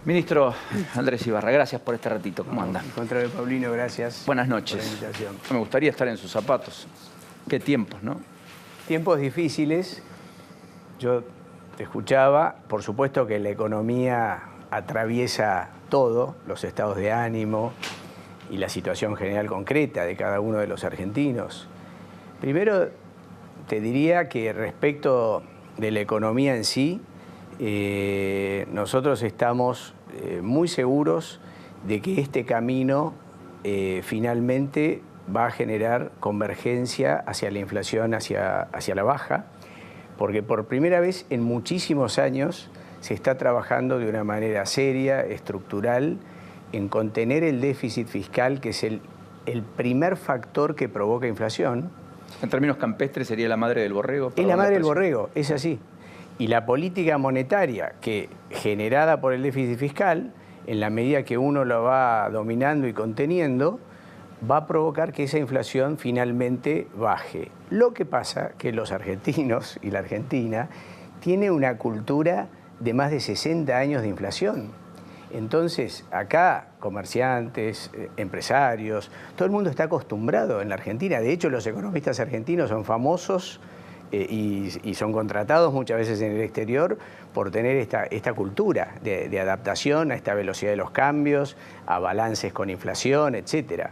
Ministro Andrés Ibarra, gracias por este ratito. ¿Cómo anda? Al contrario, Paulino, gracias. Buenas noches. Por la invitación. Me gustaría estar en sus zapatos. Qué tiempos, ¿no? Tiempos difíciles. Yo te escuchaba. Por supuesto que la economía atraviesa todo, los estados de ánimo y la situación general concreta de cada uno de los argentinos. Primero, te diría que respecto de la economía en sí, nosotros estamos muy seguros de que este camino finalmente va a generar convergencia hacia la inflación, hacia la baja, porque por primera vez en muchísimos años se está trabajando de una manera seria, estructural, en contener el déficit fiscal, que es el primer factor que provoca inflación. En términos campestres sería la madre del borrego. Es la madre del borrego, es así. Y la política monetaria, que generada por el déficit fiscal, en la medida que uno lo va dominando y conteniendo, va a provocar que esa inflación finalmente baje. Lo que pasa que los argentinos y la Argentina tiene una cultura de más de 60 años de inflación. Entonces, acá, comerciantes, empresarios, todo el mundo está acostumbrado en la Argentina. De hecho, los economistas argentinos son famosos y son contratados muchas veces en el exterior por tener esta cultura de adaptación a esta velocidad de los cambios, a balances con inflación, etcétera.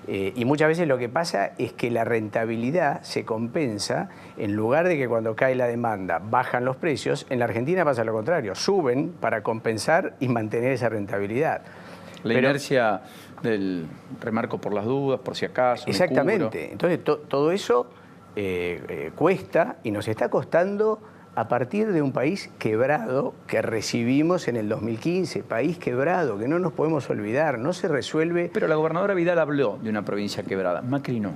Y muchas veces lo que pasa es que la rentabilidad se compensa, en lugar de que cuando cae la demanda bajan los precios, en la Argentina pasa lo contrario, suben para compensar y mantener esa rentabilidad. La inercia del remarco por las dudas, por si acaso. Exactamente. Entonces todo eso cuesta y nos está costando a partir de un país quebrado que recibimos en el 2015, país quebrado, que no nos podemos olvidar, no se resuelve. Pero la gobernadora Vidal habló de una provincia quebrada, Macri no.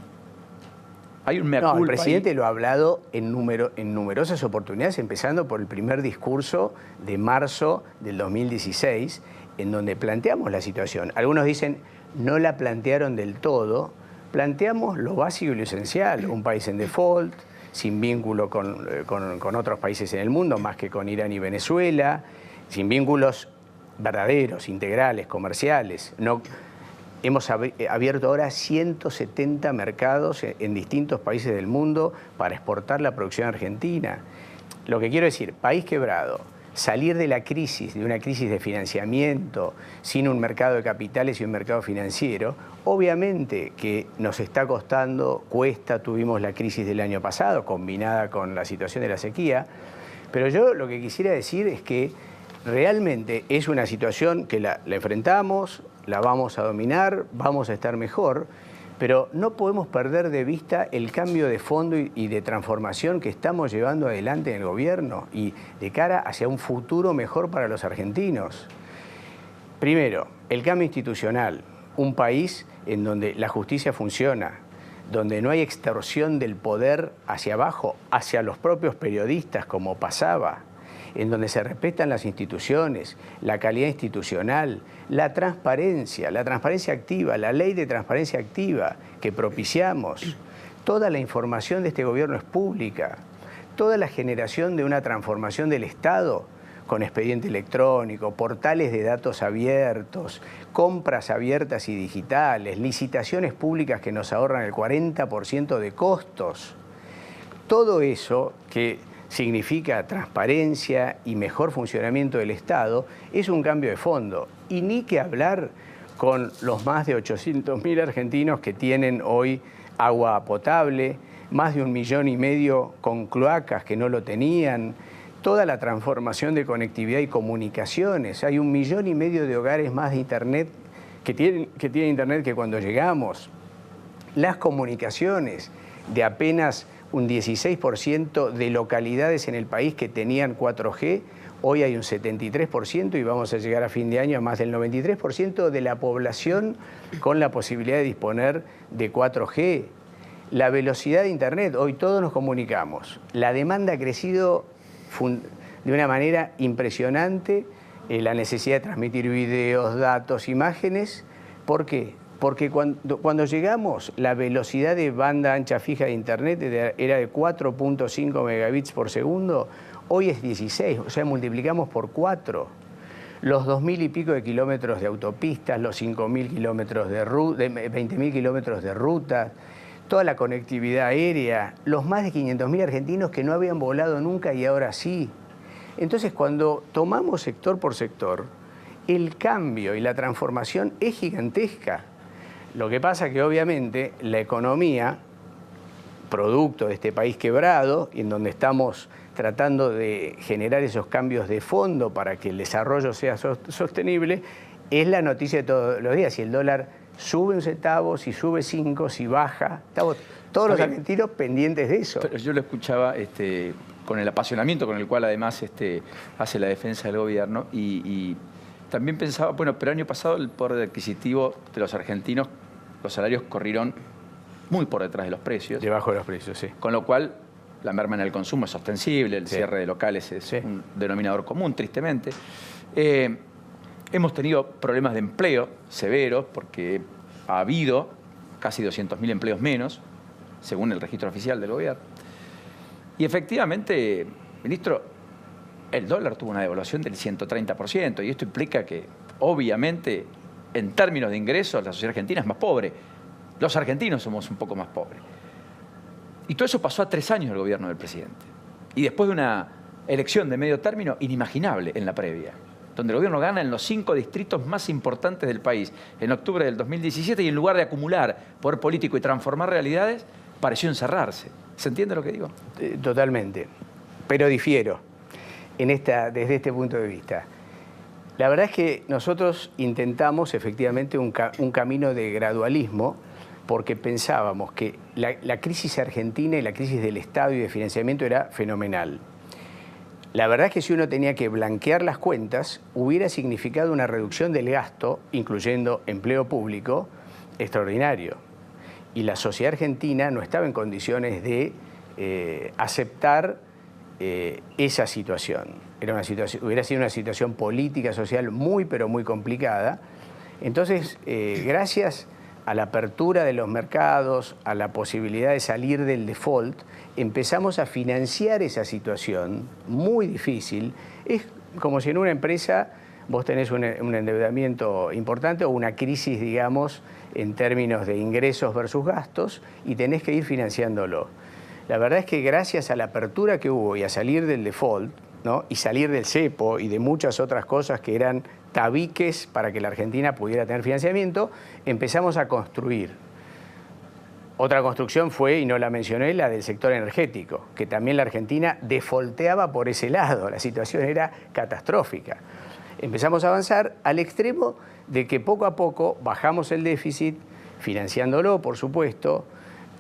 Hay un mea culpa. No, el presidente lo ha hablado en numerosas oportunidades, empezando por el primer discurso de marzo del 2016, en donde planteamos la situación. Algunos dicen, no la plantearon del todo, planteamos lo básico y lo esencial, un país en default, sin vínculo con otros países en el mundo, más que con Irán y Venezuela, sin vínculos verdaderos, integrales, comerciales. Hemos abierto ahora 170 mercados en distintos países del mundo para exportar la producción argentina. Lo que quiero decir, país quebrado, salir de la crisis, de una crisis de financiamiento, sin un mercado de capitales y un mercado financiero, obviamente que nos está costando, tuvimos la crisis del año pasado, combinada con la situación de la sequía, pero yo lo que quisiera decir es que realmente es una situación que la enfrentamos, la vamos a dominar, vamos a estar mejor, pero no podemos perder de vista el cambio de fondo y de transformación que estamos llevando adelante en el gobierno y de cara hacia un futuro mejor para los argentinos. Primero, el cambio institucional, un país en donde la justicia funciona, donde no hay extorsión del poder hacia abajo, hacia los propios periodistas como pasaba, en donde se respetan las instituciones, la calidad institucional, la transparencia activa, la ley de transparencia activa que propiciamos. Toda la información de este gobierno es pública, toda la generación de una transformación del Estado con expediente electrónico, portales de datos abiertos, compras abiertas y digitales, licitaciones públicas que nos ahorran el 40% de costos. Todo eso que significa transparencia y mejor funcionamiento del Estado, es un cambio de fondo. Y ni que hablar con los más de 800.000 argentinos que tienen hoy agua potable, más de 1,5 millones con cloacas que no lo tenían, toda la transformación de conectividad y comunicaciones. Hay 1,5 millones de hogares más de Internet que tienen Internet que cuando llegamos. Las comunicaciones de apenas un 16% de localidades en el país que tenían 4G, hoy hay un 73% y vamos a llegar a fin de año a más del 93% de la población con la posibilidad de disponer de 4G. La velocidad de Internet, hoy todos nos comunicamos. La demanda ha crecido de una manera impresionante, la necesidad de transmitir videos, datos, imágenes. ¿Por qué? Porque cuando llegamos, la velocidad de banda ancha fija de Internet era de 4.5 megabits por segundo, hoy es 16, o sea, multiplicamos por 4. los 2.000 y pico de kilómetros de autopistas, los 5.000 kilómetros de 20.000 kilómetros de rutas, toda la conectividad aérea, los más de 500.000 argentinos que no habían volado nunca y ahora sí. Entonces, cuando tomamos sector por sector, el cambio y la transformación es gigantesca. Lo que pasa que obviamente la economía, producto de este país quebrado, en donde estamos tratando de generar esos cambios de fondo para que el desarrollo sea sostenible, es la noticia de todos los días. Si el dólar sube 1 centavo, si sube 5, si baja, estamos todos los argentinos pendientes de eso. Pero yo lo escuchaba con el apasionamiento con el cual además hace la defensa del gobierno y también pensaba, bueno, pero el año pasado el poder adquisitivo de los argentinos, los salarios corrieron muy por detrás de los precios. Debajo de los precios, sí. Con lo cual, la merma en el consumo es ostensible, el cierre de locales es un denominador común, tristemente. Hemos tenido problemas de empleo severos porque ha habido casi 200.000 empleos menos, según el registro oficial del gobierno. Y efectivamente, ministro, el dólar tuvo una devaluación del 130% y esto implica que, obviamente, en términos de ingresos, la sociedad argentina es más pobre. Los argentinos somos un poco más pobres. Y todo eso pasó a 3 años del gobierno del presidente. Y después de una elección de medio término inimaginable en la previa, donde el gobierno gana en los 5 distritos más importantes del país en octubre del 2017 y en lugar de acumular poder político y transformar realidades, pareció encerrarse. ¿Se entiende lo que digo? Totalmente. Pero difiero desde este punto de vista. La verdad es que nosotros intentamos efectivamente un camino de gradualismo porque pensábamos que la crisis argentina y la crisis del Estado y de financiamiento era fenomenal. La verdad es que si uno tenía que blanquear las cuentas, hubiera significado una reducción del gasto, incluyendo empleo público, extraordinario. Y la sociedad argentina no estaba en condiciones de aceptar esa situación. Hubiera sido una situación política, social muy, pero muy complicada. Entonces, gracias a la apertura de los mercados, a la posibilidad de salir del default, empezamos a financiar esa situación muy difícil. Es como si en una empresa vos tenés un endeudamiento importante o una crisis, digamos, en términos de ingresos versus gastos y tenés que ir financiándolo. La verdad es que gracias a la apertura que hubo y a salir del default, ¿no? Y salir del cepo y de muchas otras cosas que eran tabiques para que la Argentina pudiera tener financiamiento, empezamos a construir. Otra construcción fue, y no la mencioné, la del sector energético, que también la Argentina defaulteaba por ese lado, la situación era catastrófica. Empezamos a avanzar al extremo de que poco a poco bajamos el déficit, financiándolo, por supuesto.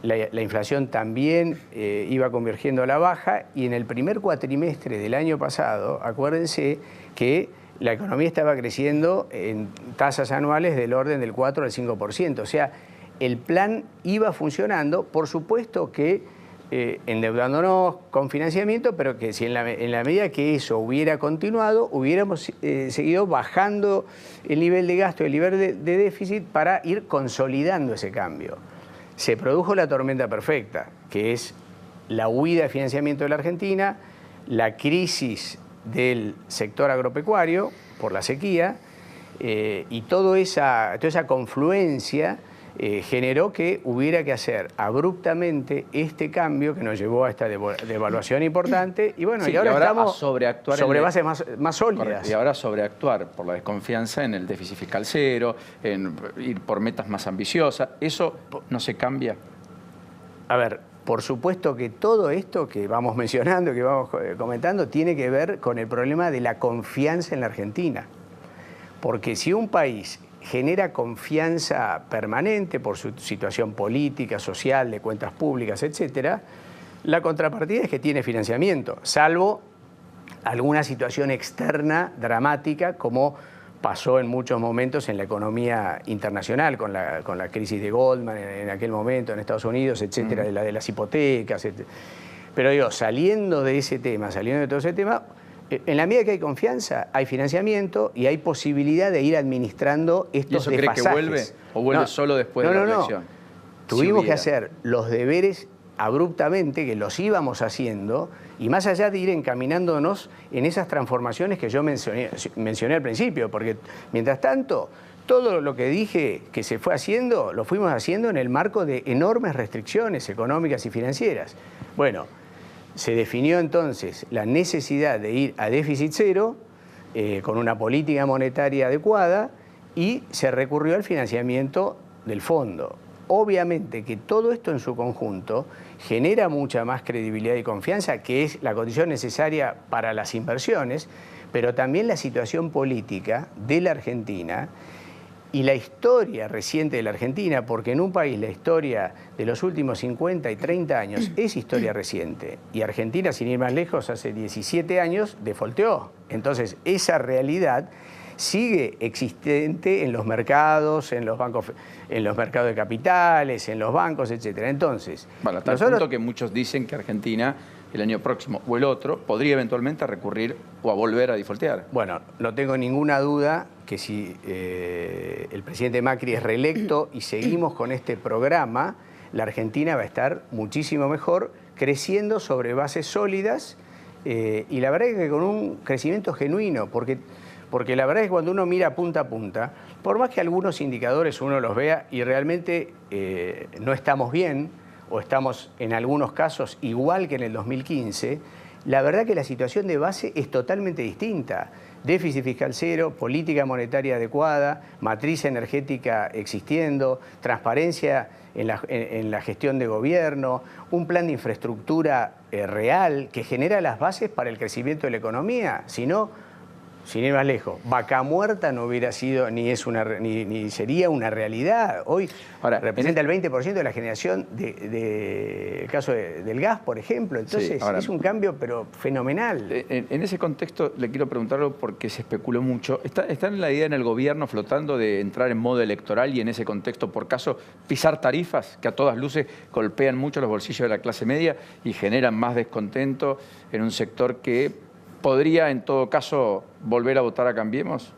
La inflación también iba convergiendo a la baja y en el primer cuatrimestre del año pasado, acuérdense que la economía estaba creciendo en tasas anuales del orden del 4 al 5%. O sea, el plan iba funcionando, por supuesto que endeudándonos con financiamiento, pero que si en la medida que eso hubiera continuado, hubiéramos seguido bajando el nivel de gasto, el nivel de déficit para ir consolidando ese cambio. Se produjo la tormenta perfecta, que es la huida de financiamiento de la Argentina, la crisis del sector agropecuario por la sequía y toda esa confluencia generó que hubiera que hacer abruptamente este cambio que nos llevó a esta devaluación importante y bueno, sí, y ahora estamos sobreactuar sobre bases más sólidas. Correcto. Y ahora sobreactuar por la desconfianza en el déficit fiscal cero, en ir por metas más ambiciosas. ¿Eso no se cambia? A ver, por supuesto que todo esto que vamos mencionando, que vamos comentando, tiene que ver con el problema de la confianza en la Argentina. Porque si un país genera confianza permanente por su situación política, social, de cuentas públicas, etcétera, la contrapartida es que tiene financiamiento, salvo alguna situación externa dramática como pasó en muchos momentos en la economía internacional, con la crisis de Goldman en aquel momento en Estados Unidos, etcétera, de las hipotecas, etcétera. Pero digo, saliendo de ese tema, saliendo de todo ese tema, en la medida que hay confianza, hay financiamiento y hay posibilidad de ir administrando estos desfasajes. ¿Y eso cree que vuelve o vuelve solo después de la elección? Tuvimos que hacer los deberes abruptamente, que los íbamos haciendo, y más allá de ir encaminándonos en esas transformaciones que yo mencioné al principio, porque mientras tanto, todo lo que dije que se fue haciendo, lo fuimos haciendo en el marco de enormes restricciones económicas y financieras. Bueno, se definió entonces la necesidad de ir a déficit cero, con una política monetaria adecuada, y se recurrió al financiamiento del fondo. Obviamente que todo esto en su conjunto genera mucha más credibilidad y confianza, que es la condición necesaria para las inversiones, pero también la situación política de la Argentina y la historia reciente de la Argentina, porque en un país la historia de los últimos 50 y 30 años es historia reciente. Y Argentina, sin ir más lejos, hace 17 años defaulteó. Entonces, esa realidad sigue existente en los mercados, en los bancos, en los mercados de capitales, en los bancos, etcétera. Entonces, bueno, hasta el punto que muchos dicen que Argentina el año próximo o el otro podría eventualmente recurrir o a volver a defaultear. Bueno, no tengo ninguna duda que si el presidente Macri es reelecto y seguimos con este programa, la Argentina va a estar muchísimo mejor, creciendo sobre bases sólidas y la verdad es que con un crecimiento genuino, porque la verdad es que cuando uno mira punta a punta, por más que algunos indicadores uno los vea y realmente no estamos bien, o estamos en algunos casos igual que en el 2015, la verdad que la situación de base es totalmente distinta. Déficit fiscal cero, política monetaria adecuada, matriz energética existiendo, transparencia en la gestión de gobierno, un plan de infraestructura real que genera las bases para el crecimiento de la economía. Si no, sin ir más lejos, vaca muerta no hubiera sido ni sería una realidad. Hoy ahora representa el 20% de la generación el caso del gas, por ejemplo. Entonces, sí, ahora, es un cambio pero fenomenal. En ese contexto le quiero preguntarlo porque se especuló mucho. ¿Está en la idea en el gobierno flotando de entrar en modo electoral y en ese contexto, por caso, pisar tarifas que a todas luces golpean mucho los bolsillos de la clase media y generan más descontento en un sector que podría, en todo caso, volver a votar a Cambiemos?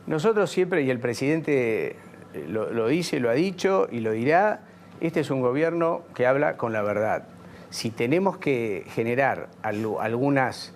Nosotros siempre, y el presidente lo dice, lo ha dicho y lo dirá, este es un gobierno que habla con la verdad. Si tenemos que generar algunas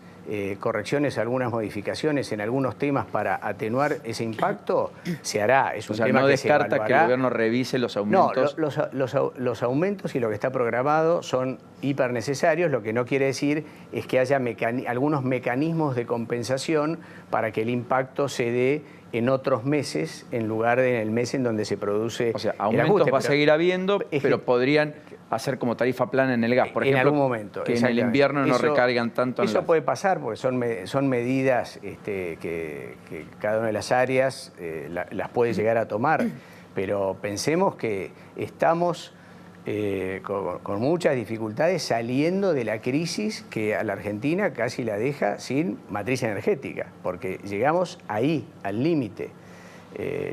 correcciones, algunas modificaciones en algunos temas para atenuar ese impacto, se hará. Es un tema no que descarta se que el gobierno revise los aumentos. No, los aumentos y lo que está programado son hiper necesarios. Lo que no quiere decir es que haya algunos mecanismos de compensación para que el impacto se dé en otros meses en lugar de en el mes en donde se produce. O sea, aumentos va a seguir habiendo, pero podrían hacer como tarifa plana en el gas, por ejemplo, en algún momento, que en el invierno no recargan tanto. Eso puede pasar porque son medidas que cada una de las áreas las puede llegar a tomar, pero pensemos que estamos con muchas dificultades saliendo de la crisis que a la Argentina casi la deja sin matriz energética, porque llegamos ahí, al límite.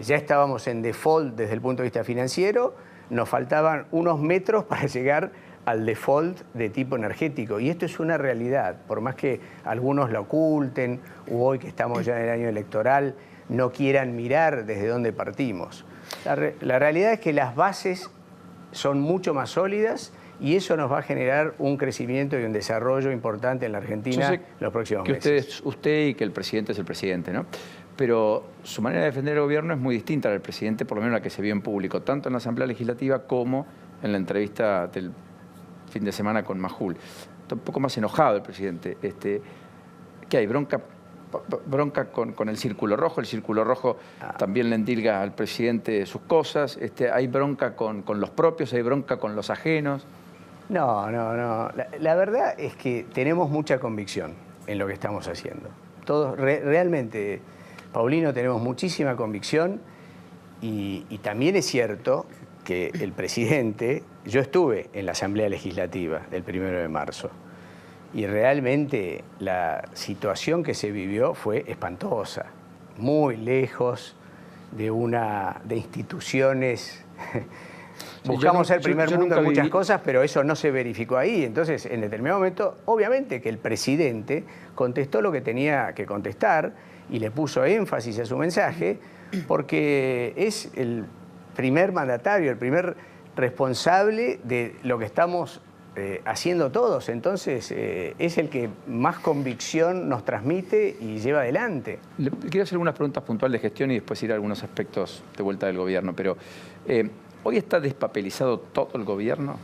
Ya estábamos en default desde el punto de vista financiero, nos faltaban unos metros para llegar al default de tipo energético. Y esto es una realidad, por más que algunos lo oculten, o hoy que estamos ya en el año electoral, no quieran mirar desde dónde partimos. La realidad es que las bases son mucho más sólidas y eso nos va a generar un crecimiento y un desarrollo importante en la Argentina en los próximos meses. Usted y que el presidente es el presidente, ¿no? Pero su manera de defender el gobierno es muy distinta a la del presidente, por lo menos la que se vio en público, tanto en la Asamblea Legislativa como en la entrevista del fin de semana con Majul. Está un poco más enojado el presidente. ¿Qué hay? ¿Bronca con el Círculo Rojo? El Círculo Rojo también le endilga al presidente sus cosas. ¿Hay bronca con los propios? ¿Hay bronca con los ajenos? No. La verdad es que tenemos mucha convicción en lo que estamos haciendo. Todos realmente, Paulino, tenemos muchísima convicción y también es cierto que el presidente, yo estuve en la Asamblea Legislativa del 1 de marzo y realmente la situación que se vivió fue espantosa, muy lejos de instituciones. Buscamos ser primer mundo en muchas cosas, pero eso no se verificó ahí. Entonces, en determinado momento, obviamente que el presidente contestó lo que tenía que contestar y le puso énfasis a su mensaje, porque es el primer mandatario, el primer responsable de lo que estamos haciendo todos. Entonces, es el que más convicción nos transmite y lleva adelante. Le quiero hacer algunas preguntas puntuales de gestión y después ir a algunos aspectos de vuelta del gobierno. Pero, ¿hoy está despapelizado todo el gobierno?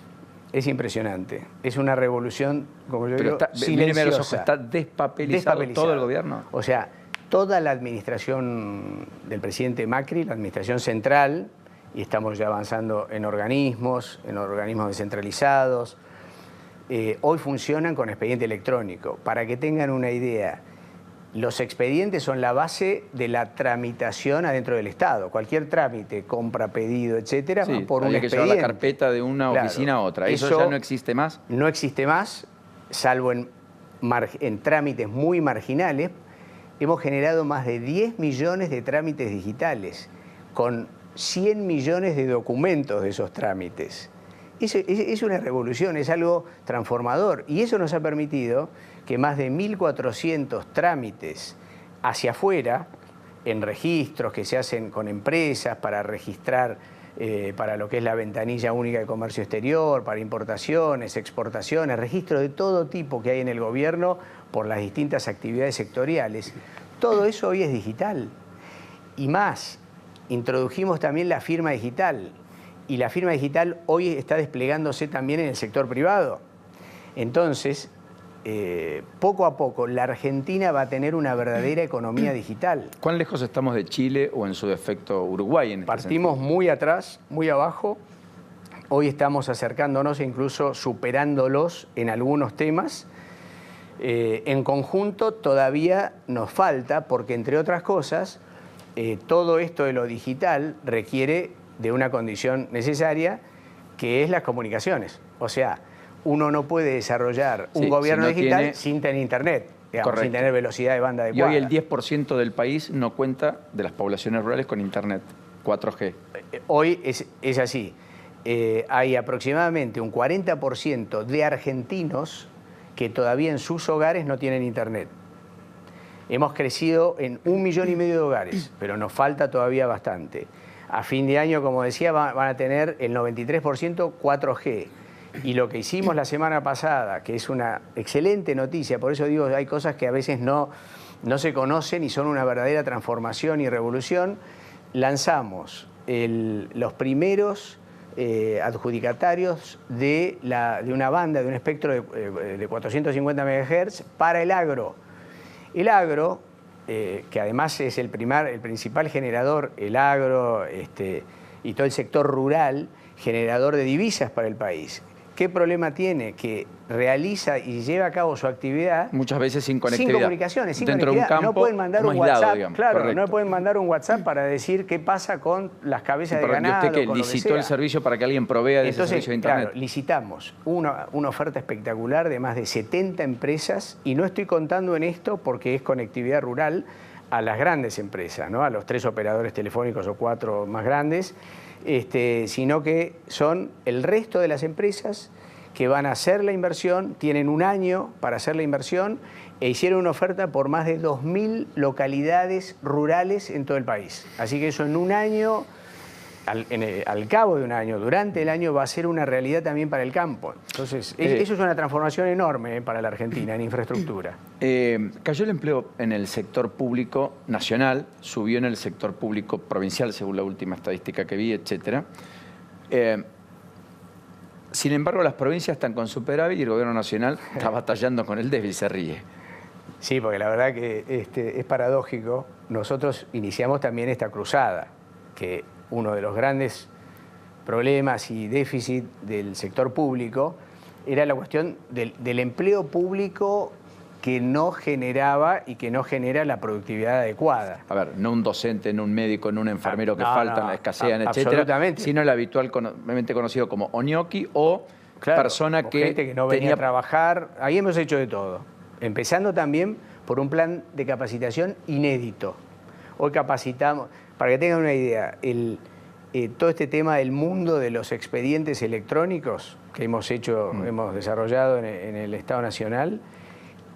Es impresionante. Es una revolución, como yo digo, silenciosa. Los ojos, ¿está despapelizado todo el gobierno? O sea, toda la administración del presidente Macri, la administración central, y estamos ya avanzando en organismos descentralizados, hoy funcionan con expediente electrónico. Para que tengan una idea, los expedientes son la base de la tramitación adentro del Estado. Cualquier trámite, compra, pedido, etcétera, va por un expediente. Que llevar la carpeta de una oficina a otra. ¿Eso ya no existe más? No existe más, salvo en trámites muy marginales. Hemos generado más de 10 millones de trámites digitales, con 100 millones de documentos de esos trámites. Es una revolución, es algo transformador. Y eso nos ha permitido que más de 1.400 trámites hacia afuera, en registros que se hacen con empresas para registrar para lo que es la ventanilla única de comercio exterior, para importaciones, exportaciones, registros de todo tipo que hay en el gobierno por las distintas actividades sectoriales. Todo eso hoy es digital. Y más, introdujimos también la firma digital. Y la firma digital hoy está desplegándose también en el sector privado. Entonces, poco a poco, la Argentina va a tener una verdadera economía digital. ¿Cuán lejos estamos de Chile o, en su defecto, Uruguay? Partimos muy atrás, muy abajo. Hoy estamos acercándonos e incluso superándolos en algunos temas. En conjunto todavía nos falta, porque entre otras cosas, todo esto de lo digital requiere de una condición necesaria, que es las comunicaciones. O sea, uno no puede desarrollar un gobierno digital sin tener internet, digamos, sin tener velocidad de banda adecuada. Y hoy el 10% del país no cuenta, de las poblaciones rurales, con internet, 4G. Hoy es así. Hay aproximadamente un 40% de argentinos que todavía en sus hogares no tienen internet. Hemos crecido en 1,5 millones de hogares, pero nos falta todavía bastante. A fin de año, como decía, van a tener el 93% 4G. Y lo que hicimos la semana pasada, que es una excelente noticia, por eso digo, hay cosas que a veces no se conocen y son una verdadera transformación y revolución, lanzamos los primeros adjudicatarios de una banda, de un espectro de 450 MHz para el agro. El agro, que además es el principal generador, el agro y todo el sector rural, generador de divisas para el país. ¿Qué problema tiene? Que realiza y lleva a cabo su actividad muchas veces sin conectividad. Sin comunicaciones, sin dentro conectividad. De un campo, no pueden mandar un WhatsApp, digamos, claro, correcto. no pueden mandar un WhatsApp para decir qué pasa con las cabezas de ganado. ¿Usted qué licitó el servicio para que alguien provea de ese servicio de internet? Claro, licitamos una oferta espectacular de más de 70 empresas, y no estoy contando en esto porque es conectividad rural a las grandes empresas, ¿no? A los 3 operadores telefónicos o 4 más grandes, sino que son el resto de las empresas que van a hacer la inversión, tienen un año para hacer la inversión, e hicieron una oferta por más de 2.000 localidades rurales en todo el país. Así que eso en un año, al cabo de un año, durante el año, va a ser una realidad también para el campo. Entonces, eso es una transformación enorme para la Argentina en infraestructura. Cayó el empleo en el sector público nacional, subió en el sector público provincial, según la última estadística que vi, etcétera. Sin embargo, las provincias están con superávit y el gobierno nacional está batallando con el déficit, se ríe. Sí, porque la verdad que es paradójico. Nosotros iniciamos también esta cruzada, que uno de los grandes problemas y déficit del sector público era la cuestión del empleo público que no generaba y que no genera la productividad adecuada. A ver, no un docente, no un médico, no un enfermero que faltan, escasean, etcétera, sino el habitualmente conocido como oñoqui o persona que gente que no venía a trabajar. Ahí hemos hecho de todo. Empezando también por un plan de capacitación inédito. Hoy capacitamos, para que tengan una idea, todo este tema del mundo de los expedientes electrónicos que hemos desarrollado en el Estado Nacional,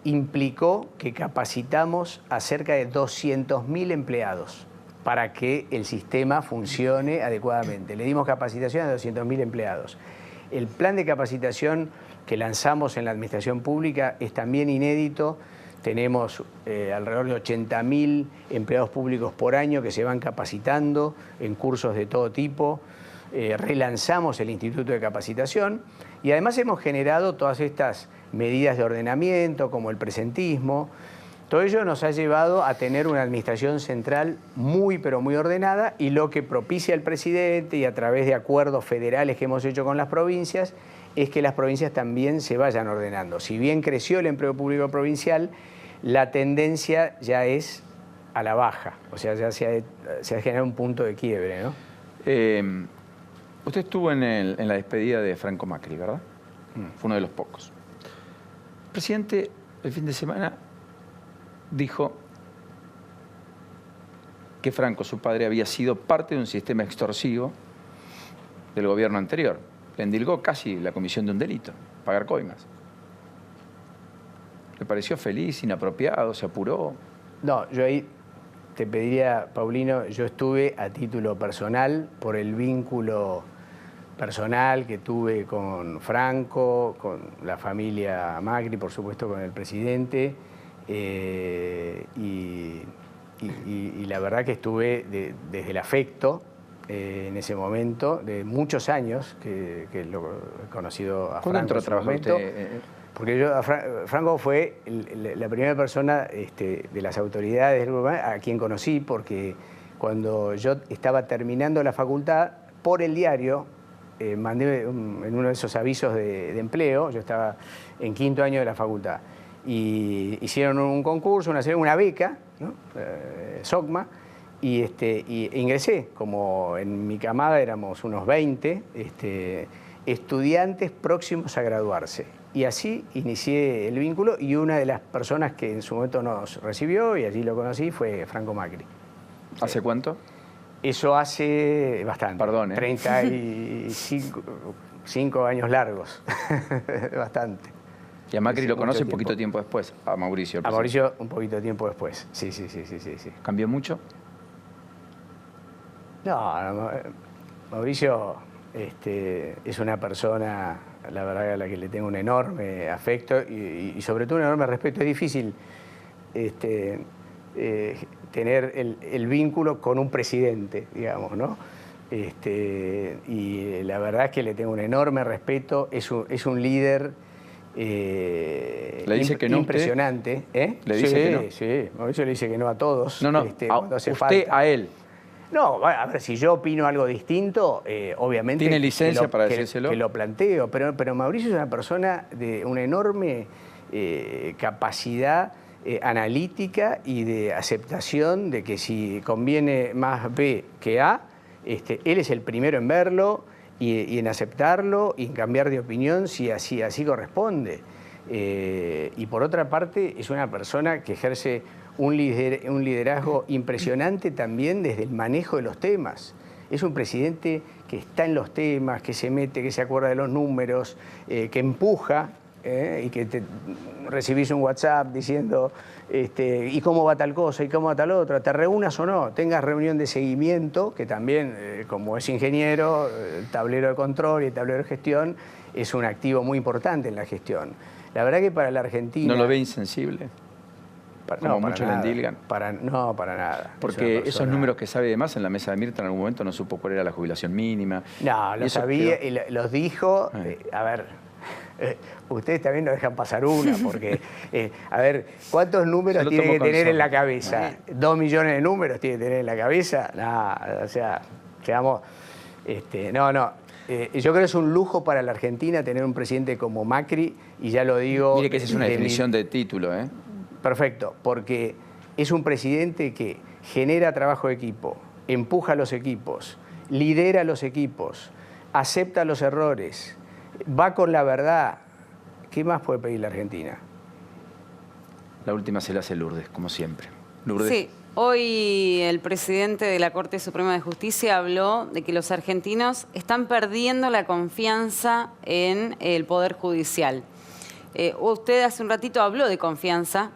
implicó que capacitamos a cerca de 200.000 empleados. para que el sistema funcione adecuadamente. Le dimos capacitación a 200.000 empleados. El plan de capacitación que lanzamos en la administración pública es también inédito. Tenemos alrededor de 80.000 empleados públicos por año que se van capacitando en cursos de todo tipo. Relanzamos el Instituto de Capacitación y además hemos generado todas estas medidas de ordenamiento como el presentismo. Todo ello nos ha llevado a tener una administración central muy, pero muy ordenada, y lo que propicia el presidente y a través de acuerdos federales que hemos hecho con las provincias es que las provincias también se vayan ordenando. Si bien creció el empleo público provincial, la tendencia ya es a la baja, o sea, ya se ha generado un punto de quiebre, ¿no? Usted estuvo en la despedida de Franco Macri, ¿verdad? Fue uno de los pocos. El presidente, el fin de semana, dijo que Franco, su padre, había sido parte de un sistema extorsivo del gobierno anterior. Le endilgó casi la comisión de un delito, pagar coimas. ¿Le pareció feliz, inapropiado, se apuró? No, yo ahí te pediría, Paulino, yo estuve a título personal por el vínculo personal que tuve con Franco, con la familia Macri, por supuesto con el presidente, y la verdad que estuve desde el afecto en ese momento, de muchos años que lo he conocido a Franco. ¿Cuándo entró a trabajar usted? Porque Franco fue la primera persona de las autoridades del grupo a quien conocí, porque cuando yo estaba terminando la facultad, por el diario, mandé en uno de esos avisos de empleo, yo estaba en 5º año de la facultad, y hicieron un concurso, una beca, ¿no? SOCMA, y ingresé, como en mi camada éramos unos 20 estudiantes próximos a graduarse. Y así inicié el vínculo, y una de las personas que en su momento nos recibió, y allí lo conocí, fue Franco Macri. ¿Hace cuánto? Eso hace bastante. Perdón, 35 años largos. Bastante. Y a Macri lo conoce un poquito tiempo después, a Mauricio. A Mauricio un poquito tiempo después, sí. ¿Cambió mucho? No, Mauricio es una persona, la verdad, a la que le tengo un enorme afecto y sobre todo un enorme respeto. Es difícil tener el vínculo con un presidente, digamos, ¿no? Y la verdad es que le tengo un enorme respeto, es un líder ¿Le dice que no impresionante. ¿Le dice que no? Sí, Mauricio le dice que no a todos. No, cuando hace usted falta. A él. No, a ver, si yo opino algo distinto, obviamente... ¿Tiene licencia para decírselo? Que lo planteo, pero Mauricio es una persona de una enorme capacidad analítica y de aceptación de que si conviene más B que A, él es el primero en verlo y en aceptarlo y en cambiar de opinión si así corresponde. Y por otra parte, es una persona que ejerce un liderazgo impresionante también desde el manejo de los temas. Es un presidente que está en los temas, que se mete, que se acuerda de los números, que empuja, y que recibís un WhatsApp diciendo ¿y cómo va tal cosa? ¿Y cómo va tal otra? Te reúnas o no, tengas reunión de seguimiento, que también, como es ingeniero, el tablero de control y el tablero de gestión es un activo muy importante en la gestión. La verdad que para la Argentina... ¿No lo ve insensible? Como muchos le endilgan. No, para nada. Porque esos números que sabe de más, en la mesa de Mirta en algún momento no supo cuál era la jubilación mínima. No, lo sabía y los dijo. A ver, ustedes también no dejan pasar una, porque, a ver, ¿cuántos números tiene que tener en la cabeza? ¿2 millones de números tiene que tener en la cabeza? No, o sea, seamos... yo creo que es un lujo para la Argentina tener un presidente como Macri, y ya lo digo... Mire que esa es una definición de título, ¿eh? Perfecto, porque es un presidente que genera trabajo de equipo, empuja a los equipos, lidera a los equipos, acepta los errores, va con la verdad. ¿Qué más puede pedir la Argentina? La última se la hace Lourdes, como siempre. Lourdes. Sí, hoy el presidente de la Corte Suprema de Justicia habló de que los argentinos están perdiendo la confianza en el Poder Judicial. Usted hace un ratito habló de confianza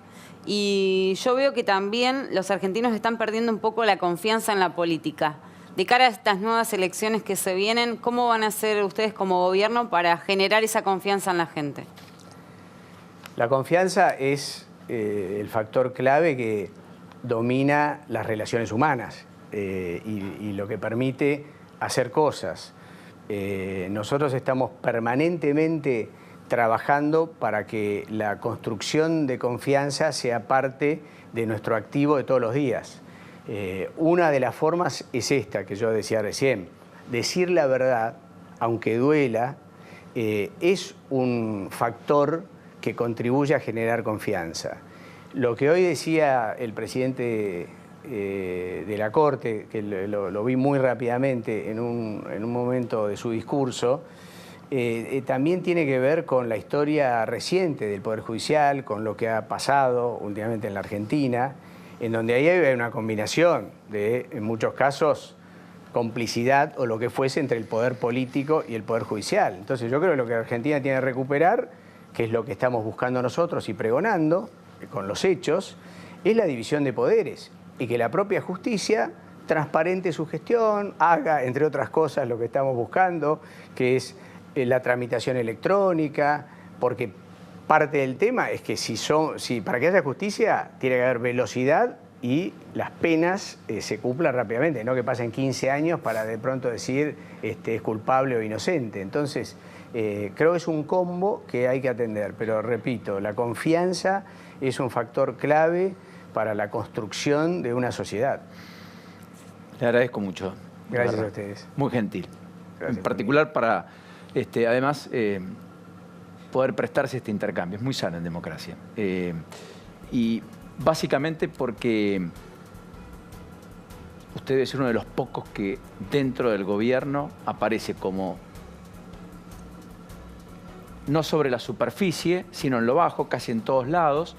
Y yo veo que también los argentinos están perdiendo un poco la confianza en la política. De cara a estas nuevas elecciones que se vienen, ¿cómo van a hacer ustedes como gobierno para generar esa confianza en la gente? La confianza es el factor clave que domina las relaciones humanas y lo que permite hacer cosas. Nosotros estamos permanentemente trabajando para que la construcción de confianza sea parte de nuestro activo de todos los días. Una de las formas es esta que yo decía recién. Decir la verdad, aunque duela, es un factor que contribuye a generar confianza. Lo que hoy decía el presidente de la Corte, que lo vi muy rápidamente en un momento de su discurso, también tiene que ver con la historia reciente del Poder Judicial, con lo que ha pasado últimamente en la Argentina, en donde ahí hay una combinación de, en muchos casos, complicidad o lo que fuese entre el poder político y el Poder Judicial. Entonces yo creo que lo que Argentina tiene que recuperar, que es lo que estamos buscando nosotros y pregonando con los hechos, es la división de poderes y que la propia justicia transparente su gestión, haga, entre otras cosas, lo que estamos buscando, que es la tramitación electrónica, porque parte del tema es que para que haya justicia tiene que haber velocidad y las penas se cumplan rápidamente, no que pasen 15 años para de pronto decir es culpable o inocente. Entonces, creo que es un combo que hay que atender, pero repito, la confianza es un factor clave para la construcción de una sociedad. Le agradezco mucho. Gracias a ustedes. Muy gentil. Gracias, en particular para, además, poder prestarse este intercambio. Es muy sano en democracia. Y básicamente porque usted es uno de los pocos que dentro del gobierno aparece como no sobre la superficie, sino en lo bajo, casi en todos lados,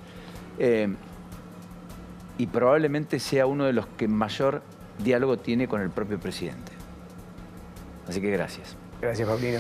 y probablemente sea uno de los que mayor diálogo tiene con el propio presidente. Así que gracias. Gracias, Paulino.